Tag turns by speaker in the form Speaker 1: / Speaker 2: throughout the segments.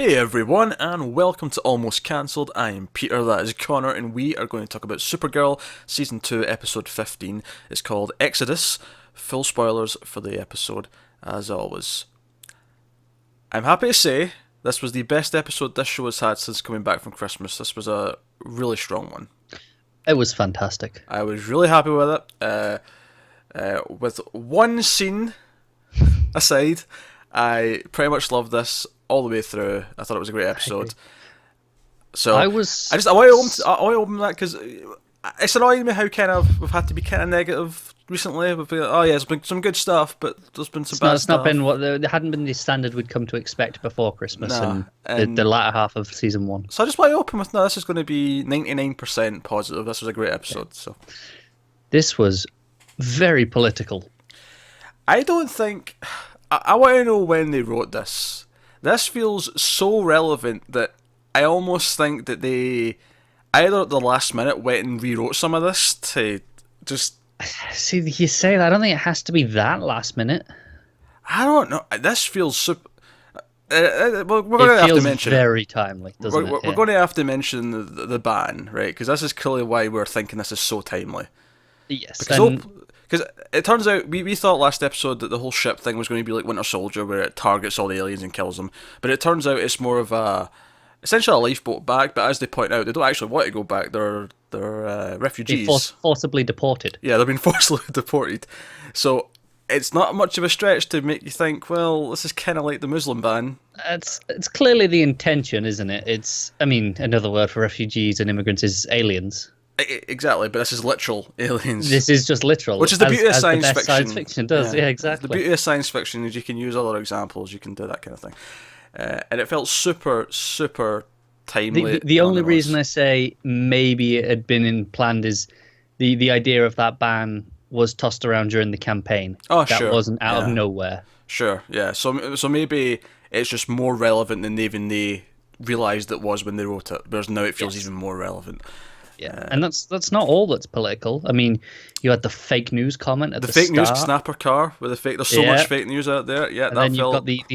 Speaker 1: Hey everyone, and welcome to Almost Cancelled. I am Peter, that is Connor, and we are going to talk about Supergirl, Season 2, Episode 15. It's called Exodus. Full spoilers for the episode, as always. I'm happy to say this was the best episode this show has had since coming back from Christmas. This was a really strong one.
Speaker 2: It was fantastic.
Speaker 1: I was really happy with it. With one scene aside, I pretty much loved this all the way through. I thought it was a great episode. So I want to open that because it's annoying me how kind of we've had to be kind of negative recently. We've been, there's been some good stuff, but there's been some bad stuff.
Speaker 2: It's not been what there hadn't been the standard we'd come to expect before Christmas and the latter half of season 1.
Speaker 1: So I just want to open with this is going to be 99% positive. This was a great episode. Yeah. So
Speaker 2: this was very political.
Speaker 1: I don't think. I want to know when they wrote this. This feels so relevant that I almost think that they either at the last minute went and rewrote some of this to just...
Speaker 2: See, you say that. I don't think it has to be that last minute.
Speaker 1: I don't know. This feels super... we're going to have to mention
Speaker 2: very timely, doesn't it?
Speaker 1: We're going to have to mention the ban, right? Because this is clearly why we're thinking this is so timely.
Speaker 2: Yes.
Speaker 1: Because it turns out, we thought last episode that the whole ship thing was going to be like Winter Soldier, where it targets all the aliens and kills them. But it turns out it's more of essentially a lifeboat bag, but as they point out, they don't actually want to go back. They're refugees.
Speaker 2: Forcibly deported.
Speaker 1: Yeah, they've been forcibly deported. So it's not much of a stretch to make you think, well, this is kind of like the Muslim ban.
Speaker 2: It's clearly the intention, isn't it? Another word for refugees and immigrants is aliens.
Speaker 1: Exactly, but this is literal aliens.
Speaker 2: This is just literal.
Speaker 1: Which is the beauty of science fiction.
Speaker 2: Science fiction does, yeah, exactly.
Speaker 1: The beauty of science fiction is you can use other examples, you can do that kind of thing. And it felt super, super timely.
Speaker 2: The only reason I say maybe it had been planned is the idea of that ban was tossed around during the campaign.
Speaker 1: Oh,
Speaker 2: that
Speaker 1: sure.
Speaker 2: That wasn't out of nowhere.
Speaker 1: Sure, yeah. So maybe it's just more relevant than even they realised it was when they wrote it, whereas now it feels even more relevant.
Speaker 2: Yeah, and that's not all that's political. I mean, you had the fake news comment at the
Speaker 1: fake
Speaker 2: start.
Speaker 1: News snapper car with the fake. There's so much fake news out there. Yeah,
Speaker 2: and then you've got the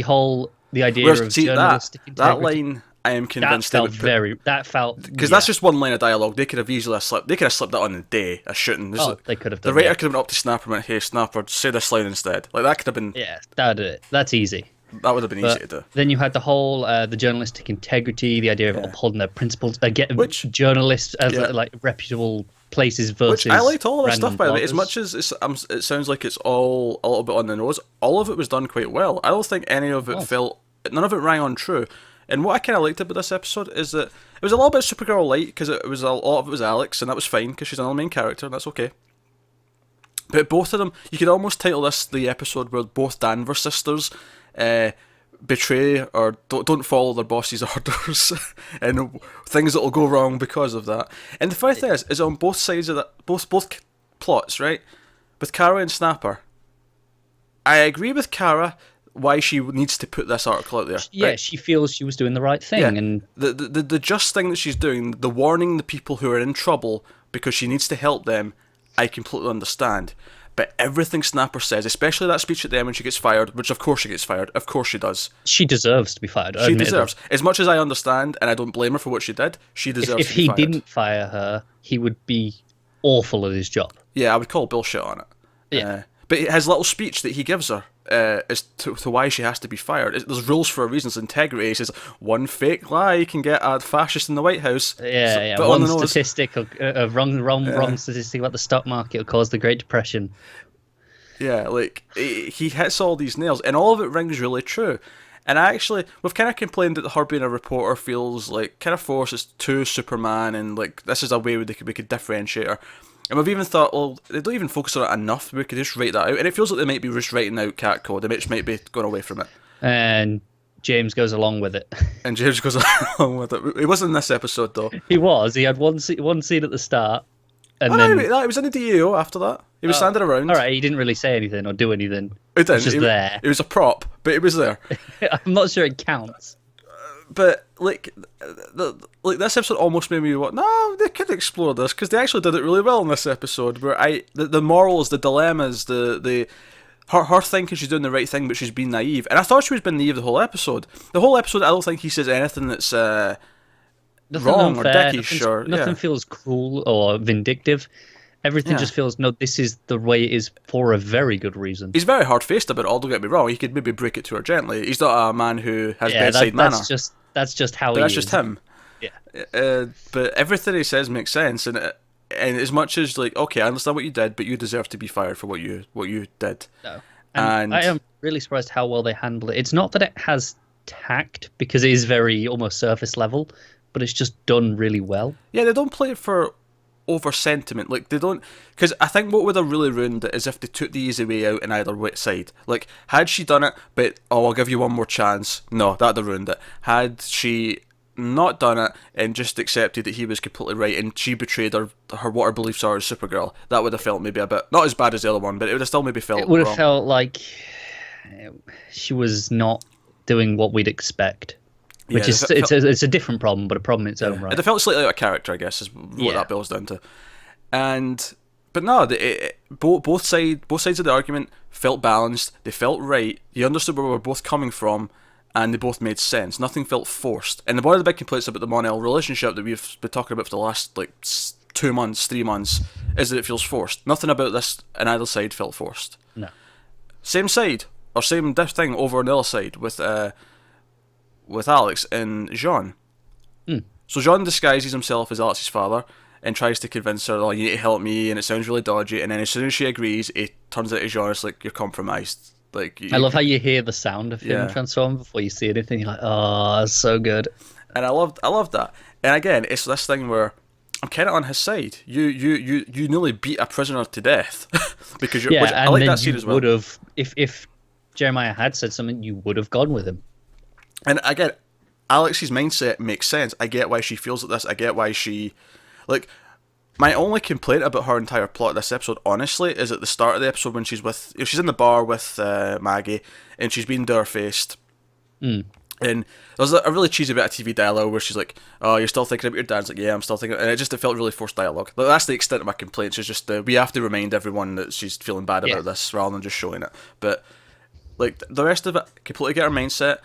Speaker 2: idea of journalistic integrity.
Speaker 1: That line, I am convinced
Speaker 2: that felt
Speaker 1: because that's just one line of dialogue. They could have easily slipped. They could have slipped that on the day of shooting.
Speaker 2: They could have done.
Speaker 1: The writer could have been up to Snapper and went, "Hey, Snapper, say this line instead." Like that could have been.
Speaker 2: Yeah, that's easy.
Speaker 1: That would have been easy to do.
Speaker 2: Then you had the whole the journalistic integrity, the idea of upholding their principles, which journalists as like reputable places versus.
Speaker 1: Which I liked all of this stuff,
Speaker 2: bloggers.
Speaker 1: by the way. As much as it sounds like it's all a little bit on the nose, all of it was done quite well. I don't think any of it none of it rang on true. And what I kind of liked about this episode is that it was a little bit Supergirl light because it was a lot of it was Alex, and that was fine because she's another main character, and that's okay. But both of them, you could almost title this the episode where both Danvers sisters betray or don't follow their boss's orders and things that will go wrong because of that. And the funny thing is on both sides of that, both plots, right? With Kara and Snapper, I agree with Kara why she needs to put this article out there.
Speaker 2: Yeah,
Speaker 1: right?
Speaker 2: She feels she was doing the right thing, and
Speaker 1: the just thing that she's doing, the warning the people who are in trouble because she needs to help them, I completely understand. But everything Snapper says, especially that speech at the end when she gets fired, which of course she gets fired, of course she does.
Speaker 2: She deserves to be fired.
Speaker 1: She deserves. As much as I understand, and I don't blame her for what she did, she deserves to be fired.
Speaker 2: If he didn't fire her, he would be awful at his job.
Speaker 1: Yeah, I would call bullshit on it.
Speaker 2: Yeah.
Speaker 1: But his little speech that he gives her as to why she has to be fired, there's rules for a reason. It's integrity. He says, one fake lie can get a fascist in the White House.
Speaker 2: Yeah. One statistic, a wrong statistic about the stock market will cause the Great Depression.
Speaker 1: Yeah, like, he hits all these nails, and all of it rings really true. And we've kind of complained that her being a reporter feels like kind of forces to Superman, and like this is a way we could differentiate her. And we've even thought, well, they don't even focus on it enough. We could just write that out. And it feels like they might be just writing out cat code. They just might be going away from it.
Speaker 2: And James goes along with it.
Speaker 1: And James goes along with it. He wasn't in this episode, though.
Speaker 2: He was. He had one scene at the start. And
Speaker 1: he was in the DEO after that. He was standing around.
Speaker 2: All right, he didn't really say anything or do anything.
Speaker 1: He didn't.
Speaker 2: He was just there.
Speaker 1: It was a prop, but it was there.
Speaker 2: I'm not sure it counts.
Speaker 1: But like this episode almost made me want. No, they could explore this because they actually did it really well in this episode. Where the morals, the dilemmas, the her thinking she's doing the right thing, but she's being naive. And I thought she was being naive the whole episode. The whole episode, I don't think he says anything that's wrong
Speaker 2: unfair,
Speaker 1: or dickish.
Speaker 2: Nothing feels cruel or vindictive. Everything just feels, no, this is the way it is for a very good reason.
Speaker 1: He's very hard-faced about it all, don't get me wrong. He could maybe break it to her gently. He's not a man who has bedside manner.
Speaker 2: That's just how
Speaker 1: he
Speaker 2: is.
Speaker 1: That's just him.
Speaker 2: Yeah.
Speaker 1: But everything he says makes sense, and as much as, like, okay, I understand what you did, but you deserve to be fired for what you did.
Speaker 2: No. And I am really surprised how well they handle it. It's not that it has tact, because it is very almost surface level, but it's just done really well.
Speaker 1: Yeah, they don't play it for over sentiment. Like, they don't, because I think what would have really ruined it is if they took the easy way out in either side. Like, had she done it, but I'll give you one more chance, no, that'd have ruined it. Had she not done it and just accepted that he was completely right and she betrayed her what her beliefs are as Supergirl, that would have felt maybe a bit, not as bad as the other one, but it would have still maybe felt
Speaker 2: it would have
Speaker 1: wrong.
Speaker 2: Felt like she was not doing what we'd expect. Which is it's a different problem, but a problem in its own right.
Speaker 1: It felt slightly out of character, I guess, is what that boils down to. But no, both sides of the argument felt balanced. They felt right. You understood where we were both coming from, and they both made sense. Nothing felt forced. And one of the big complaints about the Mon-El relationship that we've been talking about for the last 2 months, 3 months, is that it feels forced. Nothing about this on either side felt forced.
Speaker 2: No.
Speaker 1: Same side or same thing over on the other side with Alex and Jean. So Jean disguises himself as Alex's father and tries to convince her, oh, you need to help me, and it sounds really dodgy, and then as soon as she agrees, it turns out to Jean, it's like, you're compromised. Like,
Speaker 2: I love how you hear the sound of him transform before you see anything. You're like, oh, that's so good.
Speaker 1: And I loved that. And again, it's this thing where I'm kind of on his side. You nearly beat a prisoner to death because you're. Which, I like that scene as well.
Speaker 2: Would have, if Jeremiah had said something, you would have gone with him.
Speaker 1: And again, Alex's mindset makes sense. I get why she feels like this. I get why she, like. My only complaint about her entire plot of this episode, honestly, is at the start of the episode when she's in the bar with Maggie, and she's being door-faced. And there's a really cheesy bit of TV dialogue where she's like, oh, you're still thinking about your dad? It's like, yeah, I'm still thinking. And it felt really forced dialogue. Like, that's the extent of my complaints. It's just, we have to remind everyone that she's feeling bad about this rather than just showing it. But, like, the rest of it, completely get her mindset.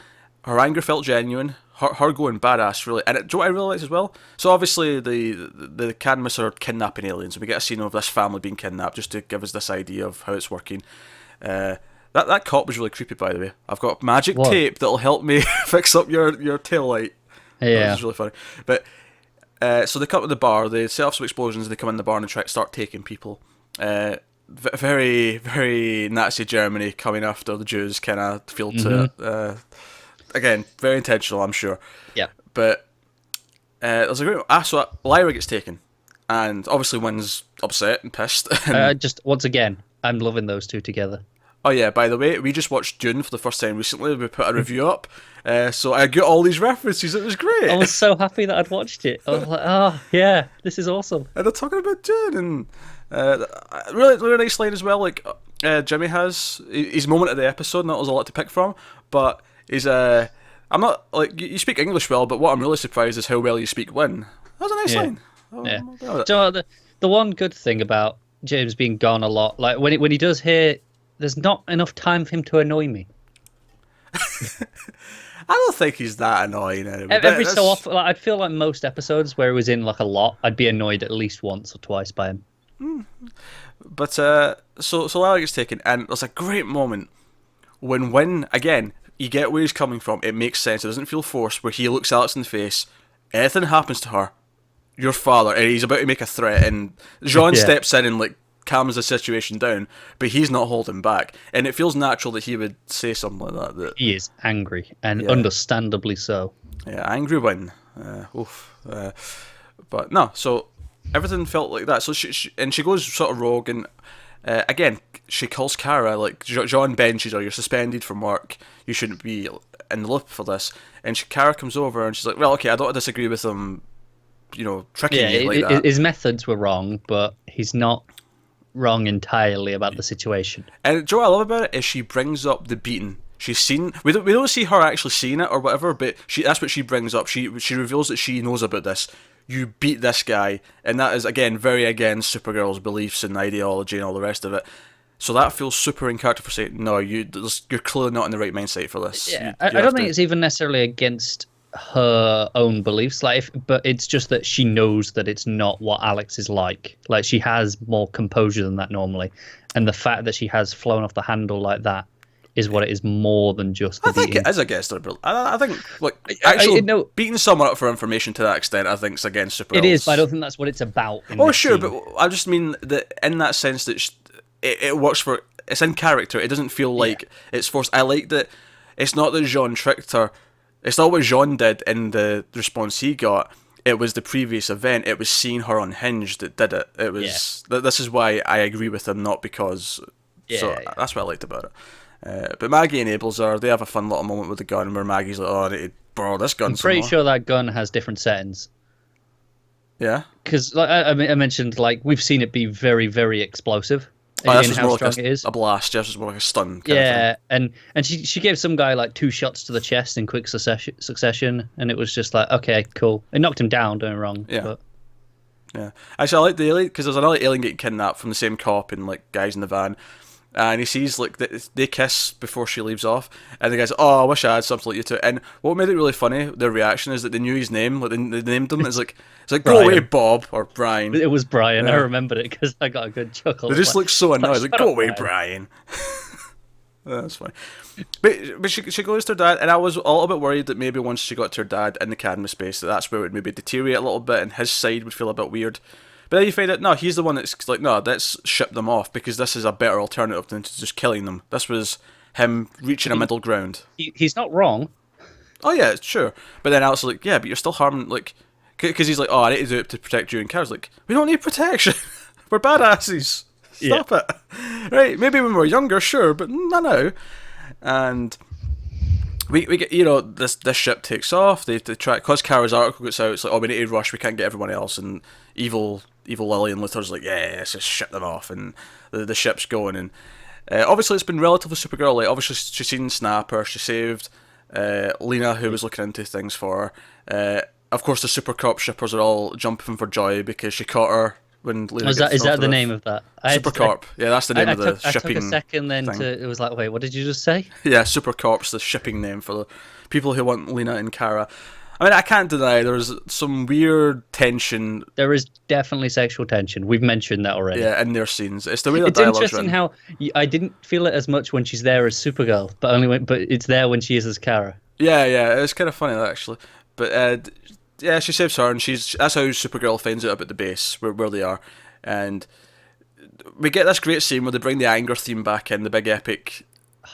Speaker 1: Her anger felt genuine. Her going badass, really. And do you know what I really liked as well? So obviously the Cadmus are kidnapping aliens, and we get a scene of this family being kidnapped just to give us this idea of how it's working. That cop was really creepy, by the way. I've got magic tape that'll help me fix up your tail light.
Speaker 2: Yeah.
Speaker 1: This is really funny. But so they come to the bar, they set off some explosions, they come in the bar and try to start taking people. Very, very Nazi Germany coming after the Jews kind of feel to it. Again, very intentional, I'm sure.
Speaker 2: Yeah.
Speaker 1: But there's a great... so Lyra gets taken. And obviously Wynn's upset and pissed.
Speaker 2: Just, once again, I'm loving those two together.
Speaker 1: Oh yeah, by the way, we just watched Dune for the first time recently. We put a review up. So I get all these references. It was great.
Speaker 2: I was so happy that I'd watched it. I was like, oh, yeah, this is awesome.
Speaker 1: And they're talking about Dune. And really, really nice line as well. Like, Jimmy has his moment of the episode, and that was a lot to pick from. But... I'm not, like, you speak English well, but what I'm really surprised is how well you speak Wynn. That was a nice line.
Speaker 2: So the one good thing about James being gone a lot, like when he does here, there's not enough time for him to annoy me.
Speaker 1: I don't think he's that annoying anyway.
Speaker 2: Every so often, like, I'd feel like most episodes where he was in like a lot, I'd be annoyed at least once or twice by him.
Speaker 1: But so Lara gets taken, and there's a great moment when Wynn, again, you get where he's coming from. It makes sense. It doesn't feel forced. Where he looks Alex in the face. Anything happens to her, your father, and he's about to make a threat, and Jean steps in and like calms the situation down, but he's not holding back, and it feels natural that he would say something like that.
Speaker 2: He is angry, and understandably so.
Speaker 1: Yeah, angry Wynn. But no, so everything felt like that. So she goes sort of rogue, and again, she calls Kara, like, John benches her, you're suspended from work, you shouldn't be in the loop for this. And Kara comes over and she's like, well, okay, I don't disagree with him, tricking you like that.
Speaker 2: His methods were wrong, but he's not wrong entirely about the situation.
Speaker 1: And what I love about it is she brings up the beating. She's seen, we don't see her actually seeing it or whatever, but that's what she brings up. She reveals that she knows about this. You beat this guy, and that is, again, very against Supergirl's beliefs and ideology and all the rest of it. So that feels super in character for saying, no, you're clearly not in the right mindset for this.
Speaker 2: Yeah, I don't think it's even necessarily against her own beliefs, but it's just that she knows that it's not what Alex is like. Like, she has more composure than that normally, and the fact that she has flown off the handle like that is what it is, more than just the
Speaker 1: I think
Speaker 2: beating.
Speaker 1: it is against her. I think, like, actually beating someone up for information to that extent, I think, is against Supergirl.
Speaker 2: It is, but I don't think that's what it's about.
Speaker 1: Sure, but I just mean that in that sense that it works for. It's in character. It doesn't feel like it's forced. I like that it's not that Jean tricked her. It's not what Jean did in the response he got. It was the previous event. It was seeing her unhinged that did it. It was. This is why I agree with him, not because. That's what I liked about it. But Maggie enables her. They have a fun little moment with the gun where Maggie's like, "Oh, I need to borrow this gun."
Speaker 2: I'm pretty sure that gun has different settings.
Speaker 1: Yeah.
Speaker 2: Because like I mentioned, like, we've seen it be very, very explosive.
Speaker 1: This is more like a blast. This is more like a stun.
Speaker 2: Yeah, and she gave some guy like 2 shots to the chest in quick succession, and it was just like, okay, cool. It knocked him down. Don't get me wrong.
Speaker 1: Yeah.
Speaker 2: But...
Speaker 1: Yeah. Actually, I like the alien because there's another alien getting kidnapped from the same cop and like guys in the van. And he sees, like, they kiss before she leaves off. And the guy's like, oh, I wish I had something like you too. And what made it really funny, their reaction, is that they knew his name. Like, they named him. It's like go away, Bob, or Brian.
Speaker 2: It was Brian. I remembered it because I got a good chuckle.
Speaker 1: They just look so annoyed. Like, go away, Brian. That's funny. But she goes to her dad, and I was a little bit worried that maybe once she got to her dad in the Cadmus space, that's where it would maybe deteriorate a little bit, and his side would feel a bit weird. But then you find out, no, he's the one that's like, no, let's ship them off because this is a better alternative than just killing them. This was him reaching a middle ground.
Speaker 2: He's not wrong.
Speaker 1: Oh, yeah, sure. But then Alex is like, yeah, but you're still harming, like, because he's like, oh, I need to do it to protect you. And Kara's like, we don't need protection. We're badasses. Stop it. Right, maybe when we're younger, sure, but not now. And we get, this ship takes off. They try, because Kara's article gets out, it's like, oh, we need to rush, we can't get everyone else. And evil Lily and Luthor's like, yeah, let's just ship them off, and the ship's going. And obviously it's been relatively Supergirl. Like, obviously she's seen Snapper, she saved Lena, who was looking into things for her. Of course, the Super Cop shippers are all jumping for joy because she caught her when Lena
Speaker 2: is that the name of that?
Speaker 1: Super Corp. Yeah, that's the name of the shipping.
Speaker 2: I took a second then it was like, wait, what did you just say?
Speaker 1: Yeah, Super Corp's the shipping name for the people who want Lena and Kara. I mean, I can't deny there's some weird tension.
Speaker 2: There is definitely sexual tension. We've mentioned that already.
Speaker 1: Yeah, in their scenes. It's the way that dialogue's
Speaker 2: interesting
Speaker 1: written.
Speaker 2: How I didn't feel it as much when she's there as Supergirl, but it's there when she is as Kara.
Speaker 1: Yeah, it's kind of funny actually. But yeah, she saves her, and that's how Supergirl finds out about the base where they are, and we get this great scene where they bring the anger theme back in, the big epic.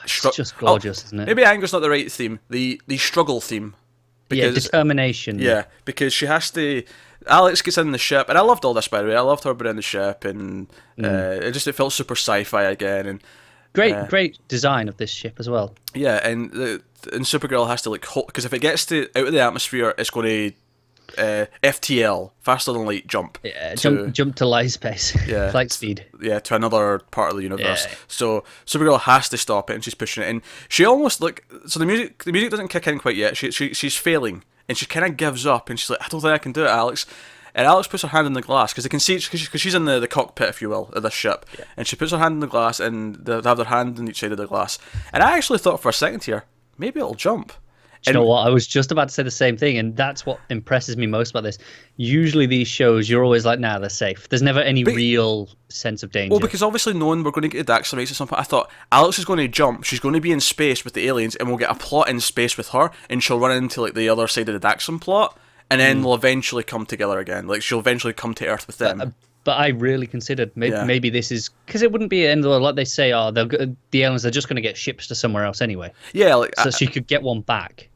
Speaker 2: It's just gorgeous, isn't it?
Speaker 1: Maybe anger's not the right theme. The struggle theme.
Speaker 2: Because, determination.
Speaker 1: Yeah, because she has to. Alex gets in the ship, and I loved all this, by the way. I loved her being in the ship, and it felt super sci-fi again, and
Speaker 2: great design of this ship as well.
Speaker 1: Yeah, and Supergirl has to because if it gets out of the atmosphere, it's going to FTL, faster than light jump.
Speaker 2: Yeah, jump to light space.
Speaker 1: Yeah,
Speaker 2: light speed.
Speaker 1: Yeah, to another part of the universe. Yeah. So Supergirl has to stop it, and she's pushing it. And she almost so the music doesn't kick in quite yet. She's failing, and she kind of gives up, and she's like, I don't think I can do it, Alex. And Alex puts her hand in the glass because they can see because she's in the cockpit, if you will, of this ship, and she puts her hand in the glass, and they have their hand on each side of the glass. And I actually thought for a second here, maybe it'll jump.
Speaker 2: Do you know what? I was just about to say the same thing, and that's what impresses me most about this. Usually these shows, you're always like, nah, they're safe. There's never any real sense of danger.
Speaker 1: Well, because obviously knowing we're going to get to Daxter race at some point, I thought Alex is going to jump, she's going to be in space with the aliens, and we'll get a plot in space with her, and she'll run into like the other side of the Daxon plot, and then they'll eventually come together again. Like, she'll eventually come to Earth with them.
Speaker 2: But I really considered maybe this is because it wouldn't be the end of the world. Like they say, the aliens are just going to get ships to somewhere else anyway.
Speaker 1: Yeah,
Speaker 2: so she could get one back.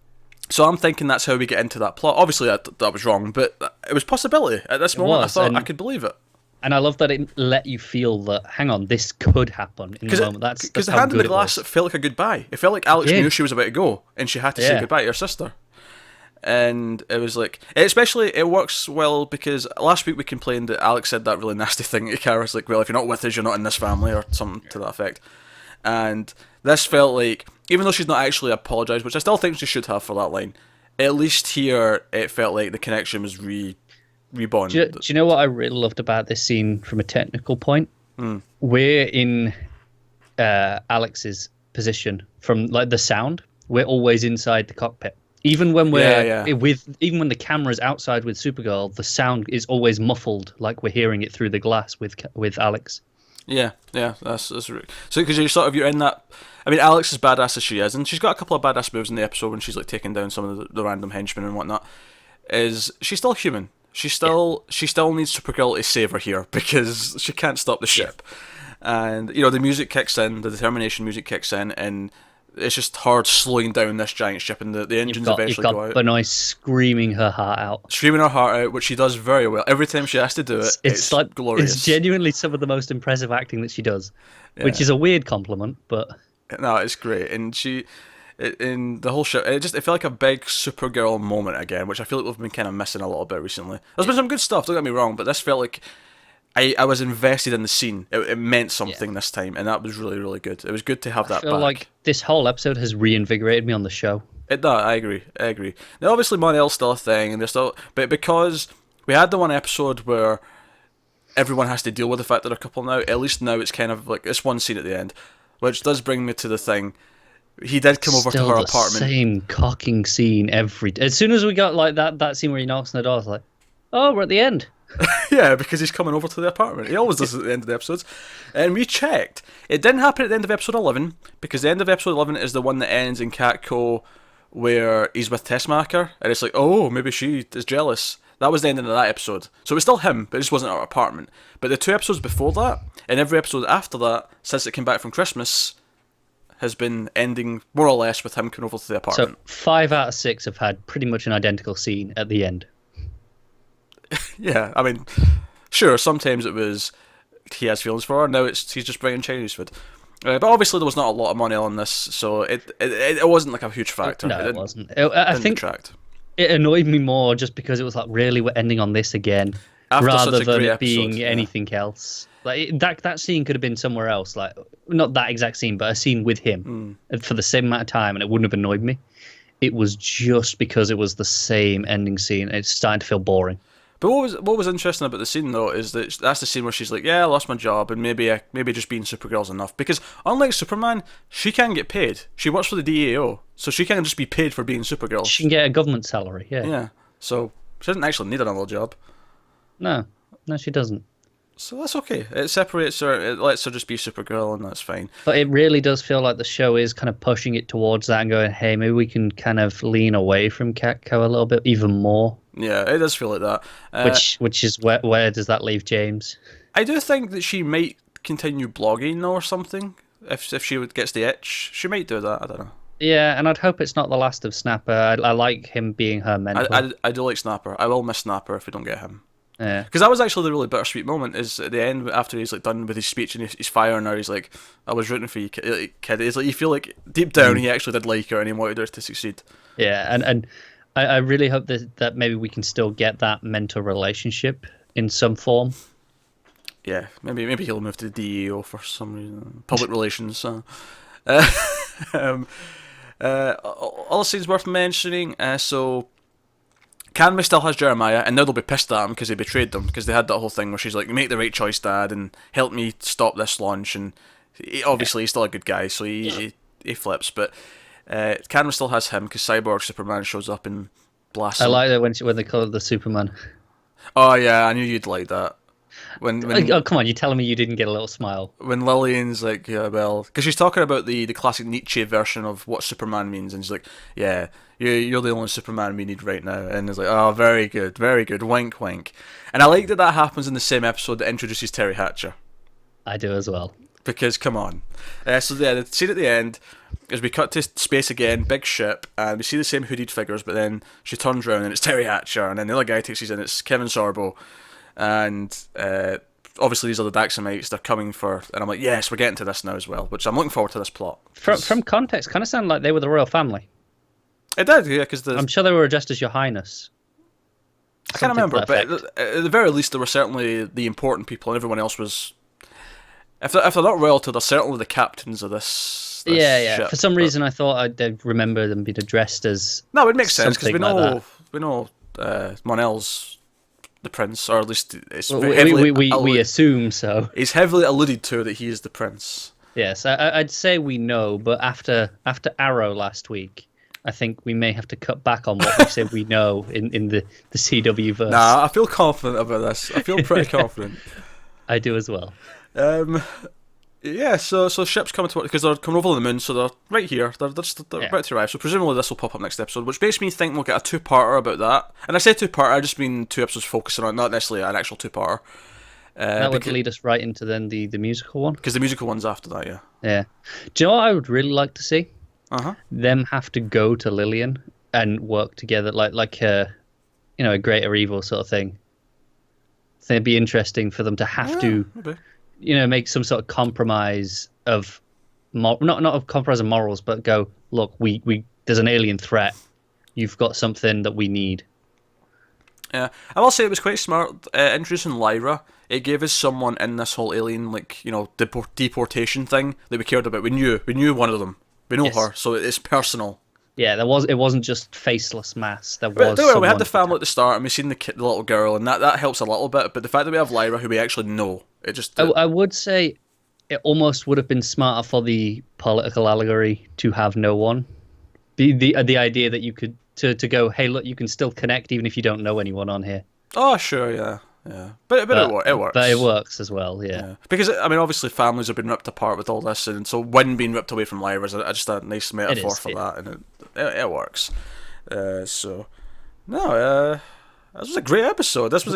Speaker 1: So I'm thinking that's how we get into that plot. Obviously, that was wrong, but it was a possibility. At this moment, I thought I could believe it.
Speaker 2: And I love that it let you feel that, hang on, this could happen in the moment.
Speaker 1: Because the hand in the glass, it felt like a goodbye. It felt like Alex knew she was about to go, and she had to say goodbye to her sister. And it was like, especially, it works well because last week we complained that Alex said that really nasty thing to Kara's like, well, if you're not with us, you're not in this family, or something to that effect. And this felt like, even though she's not actually apologised, which I still think she should have for that line, at least here it felt like the connection was reborn.
Speaker 2: Do you know what I really loved about this scene from a technical point? We're in Alex's position from like the sound. We're always inside the cockpit. Even when even when the camera's outside with Supergirl, the sound is always muffled, like we're hearing it through the glass with Alex.
Speaker 1: Yeah, that's right. So because you're in that. I mean, Alex is badass as she is, and she's got a couple of badass moves in the episode when she's like taking down some of the random henchmen and whatnot. Is she's still human? She still needs Supergirl to save her here because she can't stop the ship. And the music kicks in, the determination music kicks in, and it's just hard slowing down this giant ship, and the engines eventually go out.
Speaker 2: You've got Benoist screaming her heart out,
Speaker 1: which she does very well. Every time she has to do it, it's like glorious.
Speaker 2: It's genuinely some of the most impressive acting that she does, which is a weird compliment, but
Speaker 1: no, it's great. And in the whole show, it felt like a big Supergirl moment again, which I feel like we've been kind of missing a little bit recently. There's been some good stuff, don't get me wrong, but this felt like I was invested in the scene. It meant something this time, and that was really, really good. It was good to have that back. I feel
Speaker 2: like this whole episode has reinvigorated me on the show.
Speaker 1: I agree. Now, obviously, Mon-El's still a thing, and but because we had the one episode where everyone has to deal with the fact that they're a couple now, at least now it's kind of like this one scene at the end, which does bring me to the thing. He did come over to her apartment.
Speaker 2: Same cocking scene as soon as we got like that scene where he knocks on the door, I was like, oh, we're at the end.
Speaker 1: Yeah, because he's coming over to the apartment. He always does at the end of the episodes. And we checked. It didn't happen at the end of episode 11, because the end of episode 11 is the one that ends in Catco where he's with Tessmacher, and it's like, oh, maybe she is jealous. That was the ending of that episode. So it was still him, but it just wasn't our apartment. But the 2 episodes before that, and every episode after that, since it came back from Christmas, has been ending more or less with him coming over to the apartment.
Speaker 2: So 5 out of 6 have had pretty much an identical scene at the end.
Speaker 1: Yeah, I mean, sure, sometimes it was he has feelings for her, now he's just bringing Chinese food. But obviously there was not a lot of money on this, so it wasn't like a huge factor.
Speaker 2: No, it wasn't. I think
Speaker 1: detract.
Speaker 2: It annoyed me more just because it was like, really, we're ending on this again, rather than it being anything else. Like that scene could have been somewhere else, like not that exact scene, but a scene with him for the same amount of time, and it wouldn't have annoyed me. It was just because it was the same ending scene. It's starting to feel boring.
Speaker 1: But what was interesting about the scene though is that that's the scene where she's like, yeah, I lost my job, and maybe just being Supergirl's enough, because unlike Superman, she can get paid. She works for the DAO, so she can't just be paid for being Supergirl.
Speaker 2: She can get a government salary. Yeah.
Speaker 1: So she doesn't actually need another job.
Speaker 2: No, she doesn't.
Speaker 1: So that's okay. It separates her. It lets her just be Supergirl, and that's fine.
Speaker 2: But it really does feel like the show is kind of pushing it towards that and going, hey, maybe we can kind of lean away from Catco a little bit, even more.
Speaker 1: Yeah, it does feel like
Speaker 2: that. Which is where does that leave James?
Speaker 1: I do think that she might continue blogging or something. If she gets the itch, she might do that. I don't know.
Speaker 2: Yeah, and I'd hope it's not the last of Snapper. I like him being her mentor.
Speaker 1: I do like Snapper. I will miss Snapper if we don't get him.
Speaker 2: Yeah,
Speaker 1: because that was actually the really bittersweet moment. Is at the end after he's like done with his speech and he's firing her. He's like, "I was rooting for you, kid." It's like you feel like deep down he actually did like her and he wanted her to succeed.
Speaker 2: Yeah, and I really hope that maybe we can still get that mentor relationship in some form.
Speaker 1: Yeah, maybe he'll move to the DEO for some reason. Public relations. All scenes worth mentioning. So. Canby still has Jeremiah, and now they'll be pissed at him because he betrayed them, because they had that whole thing where she's like, make the right choice, Dad, and help me stop this launch, and he's still a good guy, so he flips, but Canby still has him, because Cyborg Superman shows up and blasts him.
Speaker 2: I like that when they call it the Superman.
Speaker 1: Oh yeah, I knew you'd like that. When
Speaker 2: oh, come on, you're telling me you didn't get a little smile?
Speaker 1: When Lillian's like, yeah, well, because she's talking about the classic Nietzsche version of what Superman means, and she's like, yeah, you're the only Superman we need right now, and it's like, oh, very good, wink, wink. And I like that happens in the same episode that introduces Terry Hatcher.
Speaker 2: I do as well.
Speaker 1: Because, come on. So yeah, the scene at the end is we cut to space again, big ship, and we see the same hooded figures, but then she turns around and it's Terry Hatcher, and then the other guy takes his in, it's Kevin Sorbo. And obviously these are the Daxamites, they're coming for, and I'm like, yes, we're getting to this now as well, which I'm looking forward to this plot.
Speaker 2: From context, kind of sounded like they were the royal family.
Speaker 1: It did, yeah, because I'm
Speaker 2: sure they were addressed as Your Highness.
Speaker 1: I can't remember, but at the very least, they were certainly the important people, and everyone else was. If they're not royalty, they're certainly the captains of this ship.
Speaker 2: For some reason, I thought I'd remember them being addressed as.
Speaker 1: No, it makes sense because we
Speaker 2: like
Speaker 1: know Mon-El's the prince, or at least it's
Speaker 2: we assume so.
Speaker 1: He's heavily alluded to that he is the prince.
Speaker 2: Yes, I'd say we know, but after Arrow last week, I think we may have to cut back on what we say we know in the CW verse.
Speaker 1: Nah, I feel confident about this. I feel pretty confident.
Speaker 2: I do as well.
Speaker 1: Um, yeah, so ships coming to because they're coming over on the moon, so they're right here. They're
Speaker 2: Yeah.
Speaker 1: about to arrive. So presumably this will pop up next episode, which makes me think we'll get a two-parter about that. And I say two-parter, I just mean 2 episodes focusing on, not necessarily an actual two-parter.
Speaker 2: That would lead us right into then the musical one.
Speaker 1: Because the musical one's after that, yeah.
Speaker 2: Yeah. Do you know what I would really like to see?
Speaker 1: Uh-huh.
Speaker 2: Them have to go to Lillian and work together, like a, a greater evil sort of thing. So it'd be interesting for them to have to,
Speaker 1: Maybe.
Speaker 2: make some sort of compromise of, not of compromise of morals, but go, look, we there's an alien threat. You've got something that we need.
Speaker 1: Yeah, I will say it was quite smart introducing Lyra. It gave us someone in this whole alien, deportation thing that we cared about. We knew one of them. We know
Speaker 2: Yes.
Speaker 1: her, so it's personal.
Speaker 2: Yeah, it wasn't just faceless mass. There
Speaker 1: But
Speaker 2: was.
Speaker 1: don't worry, we had
Speaker 2: someone
Speaker 1: the family at the start, and we've seen the little girl, and that helps a little bit. But the fact that we have Lyra, who we actually know, it just.
Speaker 2: I would say it almost would have been smarter for the political allegory to have no one. The idea that you could to go, hey, look, you can still connect even if you don't know anyone on here.
Speaker 1: Oh, sure, yeah. But it works.
Speaker 2: But it works as well, yeah.
Speaker 1: Because I mean, obviously, families have been ripped apart with all this, and so Wynn being ripped away from Lyra is just a nice metaphor for that, and it works. This was a great episode. This is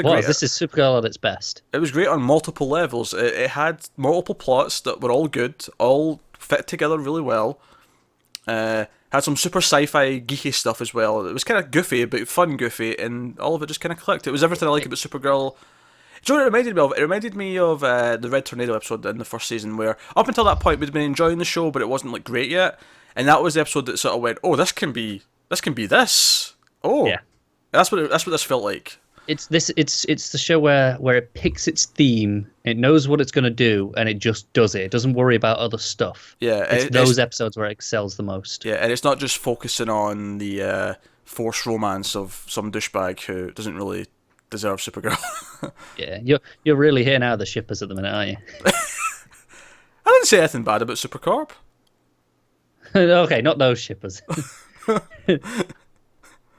Speaker 2: Supergirl at its best.
Speaker 1: It was great on multiple levels. It had multiple plots that were all good, all fit together really well. Had some super sci-fi geeky stuff as well. It was kind of goofy, but fun goofy, and all of it just kind of clicked. It was everything I like about Supergirl. Do you know what it reminded me of? It reminded me of the Red Tornado episode in the first season, where up until that point we'd been enjoying the show, but it wasn't like great yet. And that was the episode that sort of went, "Oh, this can be this." Oh,
Speaker 2: Yeah.
Speaker 1: That's what this felt like.
Speaker 2: It's the show where it picks its theme, it knows what it's going to do, and it just does it. It doesn't worry about other stuff.
Speaker 1: Yeah,
Speaker 2: it's those episodes where it excels the most.
Speaker 1: Yeah, and it's not just focusing on the forced romance of some douchebag who doesn't really deserve Supergirl.
Speaker 2: Yeah, you're really hitting out of the shippers at the minute, aren't you?
Speaker 1: I didn't say anything bad about Supercorp.
Speaker 2: Okay, not those shippers.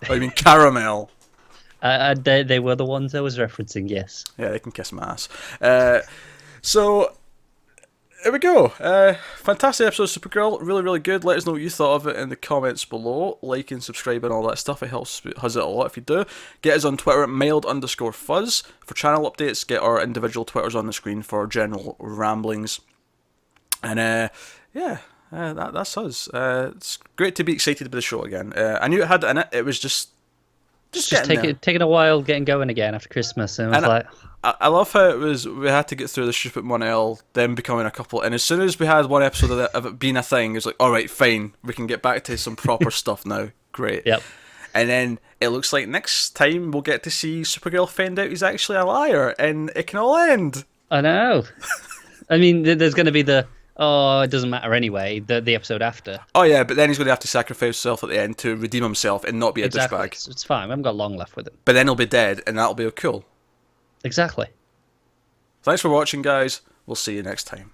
Speaker 1: Oh, you mean Caramel?
Speaker 2: They were the ones I was referencing, yes.
Speaker 1: Yeah, they can kiss my ass. So, here we go. Fantastic episode of Supergirl. Really, really good. Let us know what you thought of it in the comments below. Like and subscribe and all that stuff. It helps us out a lot if you do. Get us on Twitter at mild_fuzz for channel updates. Get our individual Twitters on the screen for general ramblings. And, that's us. It's great to be excited about the show again. I knew it had it in it. It was just
Speaker 2: taking a while getting going again after Christmas, and
Speaker 1: I love how it was. We had to get through the stupid Monel, then becoming a couple, and as soon as we had one episode of it being a thing, it's like, all right, fine, we can get back to some proper stuff now. Great.
Speaker 2: Yep.
Speaker 1: And then it looks like next time we'll get to see Supergirl find out he's actually a liar, and it can all end.
Speaker 2: I know. I mean, there's going to be it doesn't matter anyway, the episode after.
Speaker 1: Oh yeah, but then he's going to have to sacrifice himself at the end to redeem himself and not be a douchebag.
Speaker 2: It's fine. We haven't got long left with him.
Speaker 1: But then he'll be dead, and that'll be cool.
Speaker 2: Exactly.
Speaker 1: Thanks for watching, guys. We'll see you next time.